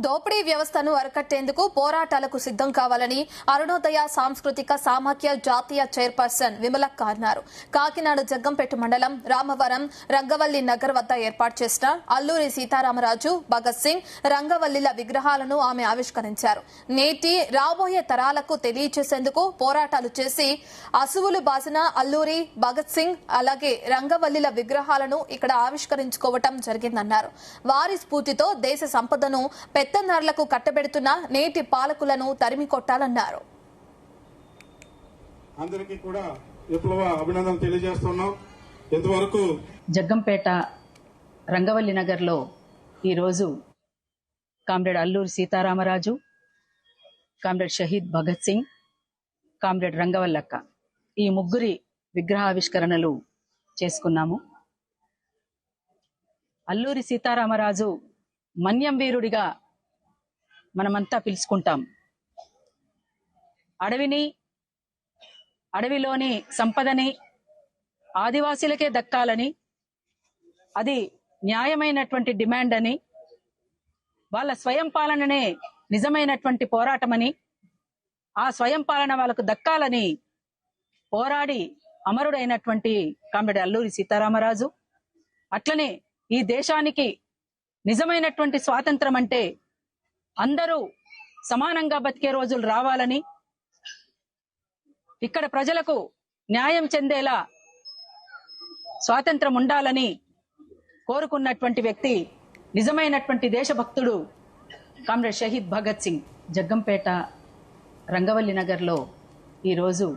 దోపిడీ వ్యవస్థను అరికట్టేందుకు పోరాటాలకు సిద్దం కావాలని అరుణోదయ సాంస్కృతిక సామాఖ్య జాతీయ చైర్పర్సన్ విమలక్క అన్నారు. కాకినాడ జగ్గంపేట మండలం రామవరం రంగవల్లి నగర్ వద్ద ఏర్పాటు చేసిన అల్లూరి సీతారామరాజు, భగత్ సింగ్, రంగవల్లిల విగ్రహాలను ఆమె ఆవిష్కరించారు. నేటి రాబోయే తరాలకు తెలియచేసేందుకు పోరాటాలు చేసి అసువులు బాసిన అల్లూరి, భగత్ సింగ్ అలాగే రంగవల్లిల విగ్రహాలను ఇక్కడ ఆవిష్కరించుకోవటం జరిగిందన్నారు. వారి స్ఫూర్తితో దేశ సంపదను పెత్తందారులకు కట్టబెడుతున్న నేటి పాలకులను తరిమి కొట్టాలన్నారు. అందరికీ కూడా విప్లవ అభినందనలు తెలియజేస్తున్నాం. ఇంతవరకు జగ్గంపేట రంగవల్లి నగర్లో ఈరోజు comrade Alluri Sitaramaraju, comrade Shaheed Bhagat Singh, comrade రంగవల్లక్క ఈ ముగ్గురి విగ్రహావిష్కరణలు చేసుకున్నాము. అల్లూరి సీతారామరాజు మన్యం వీరుడిగా మనమంతా పిలుచుకుంటాం. అడవిలోని సంపదని ఆదివాసీలకే దక్కాలని, అది న్యాయమైనటువంటి డిమాండ్ అని, వాళ్ళ స్వయం పాలననే నిజమైనటువంటి పోరాటమని, ఆ స్వయం పాలన వాళ్ళకు దక్కాలని పోరాడి అమరుడైనటువంటి కామ్రేడ్ అల్లూరి సీతారామరాజు. అట్లనే ఈ దేశానికి నిజమైనటువంటి స్వాతంత్రం అంటే అందరూ సమానంగా బతికే రోజులు రావాలని, ఇక్కడ ప్రజలకు న్యాయం చెందేలా స్వాతంత్రం ఉండాలని కోరుకున్నటువంటి వ్యక్తి నిజమైనటువంటి దేశభక్తుడు కామ్రేడ్ షహీద్ భగత్ సింగ్. జగ్గంపేట రంగవల్లి నగర్లో ఈరోజు